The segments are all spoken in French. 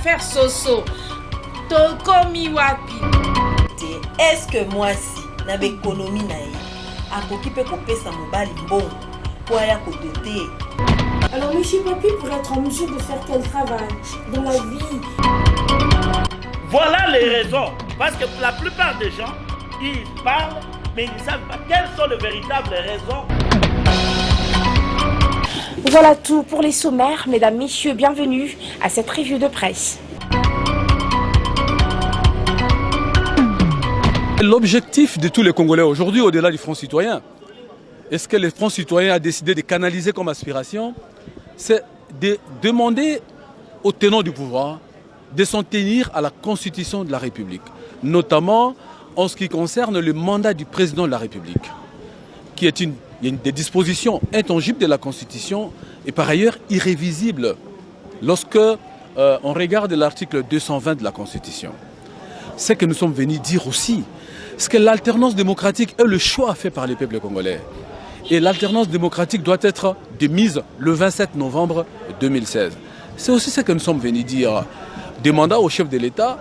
faire soso. Tokomi wapi. Est-ce que moi si na économie na ye akoki pe kopesa mobali mbongo pour aya kodoter? Alors monsieur Papi pour être en mesure de faire quel travail dans la vie? Voilà les raisons. Parce que la plupart des gens, ils parlent, mais ils ne savent pas quelles sont les véritables raisons. Voilà tout pour les sommaires. Mesdames, messieurs, bienvenue à cette revue de presse. L'objectif de tous les Congolais aujourd'hui, au-delà du Front citoyen, est-ce que le Front citoyen a décidé de canaliser comme aspiration, c'est de demander aux tenants du pouvoir de s'en tenir à la Constitution de la République, notamment en ce qui concerne le mandat du président de la République, qui est une des dispositions intangibles de la Constitution et par ailleurs irrévisibles lorsque on regarde l'article 220 de la Constitution. Ce que nous sommes venus dire aussi, c'est que l'alternance démocratique est le choix fait par les peuples congolais. Et l'alternance démocratique doit être démise le 27 novembre 2016. C'est aussi ce que nous sommes venus dire. Demandant au chef de l'État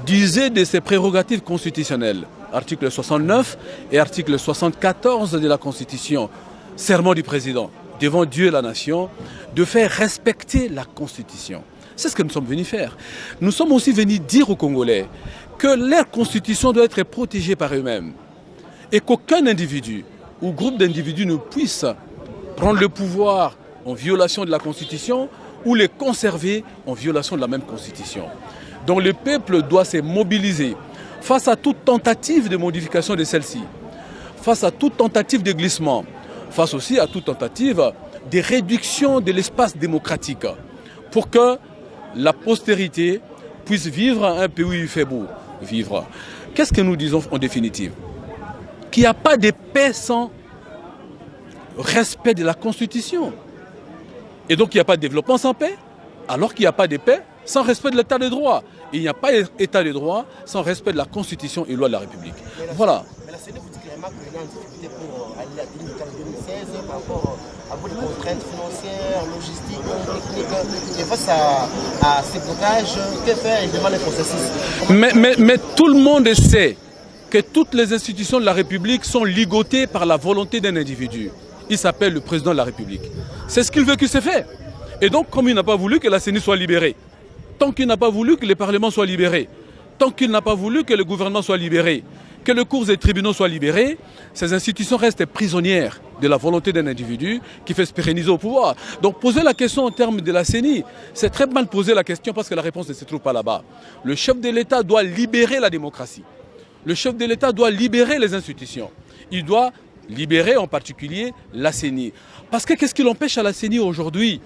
d'user de ses prérogatives constitutionnelles. Article 69 et article 74 de la Constitution. Serment du président devant Dieu et la nation de faire respecter la Constitution. C'est ce que nous sommes venus faire. Nous sommes aussi venus dire aux Congolais que leur constitution doit être protégée par eux-mêmes et qu'aucun individu ou groupe d'individus ne puisse prendre le pouvoir en violation de la Constitution ou les conserver en violation de la même Constitution. Donc le peuple doit se mobiliser face à toute tentative de modification de celle-ci, face à toute tentative de glissement, face aussi à toute tentative de réduction de l'espace démocratique pour que la postérité puisse vivre un pays où il fait beau vivre. Qu'est-ce que nous disons en définitive? Qu'il n'y a pas de paix sans respect de la Constitution. Et donc il n'y a pas de développement sans paix, alors qu'il n'y a pas de paix sans respect de l'état de droit. Et il n'y a pas d'état de droit sans respect de la Constitution et loi de la République. Voilà. Mais la CENI vous dit clairement qu'il y a une difficulté pour aller à la 2016 par rapport à beaucoup de contraintes financières, logistiques, techniques. Et face à ces blocages, que faire et devant les processus? Mais tout le monde sait que toutes les institutions de la République sont ligotées par la volonté d'un individu. Il s'appelle le président de la République. C'est ce qu'il veut qu'il se fait. Et donc, comme il n'a pas voulu que la CENI soit libérée, tant qu'il n'a pas voulu que le Parlement soit libéré, tant qu'il n'a pas voulu que le gouvernement soit libéré, que les cours et tribunaux soient libérés, ces institutions restent prisonnières de la volonté d'un individu qui fait se pérenniser au pouvoir. Donc poser la question en termes de la CENI, c'est très mal poser la question parce que la réponse ne se trouve pas là-bas. Le chef de l'État doit libérer la démocratie. Le chef de l'État doit libérer les institutions. Il doit libérer en particulier la CENI. Parce que qu'est-ce qui l'empêche à la CENI aujourd'hui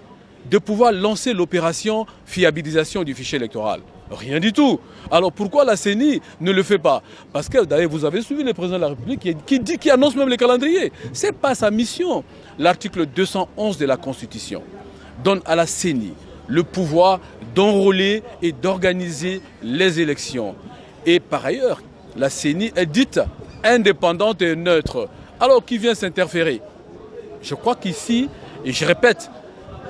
de pouvoir lancer l'opération fiabilisation du fichier électoral? Rien du tout. Alors pourquoi la CENI ne le fait pas? Parce que d'ailleurs vous avez suivi le président de la République qui annonce même le calendrier. Ce n'est pas sa mission. L'article 211 de la Constitution donne à la CENI le pouvoir d'enrôler et d'organiser les élections. Et par ailleurs, la CENI est dite indépendante et neutre. Alors qui vient s'interférer? Je crois qu'ici, et je répète,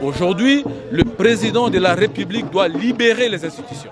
aujourd'hui, le président de la République doit libérer les institutions.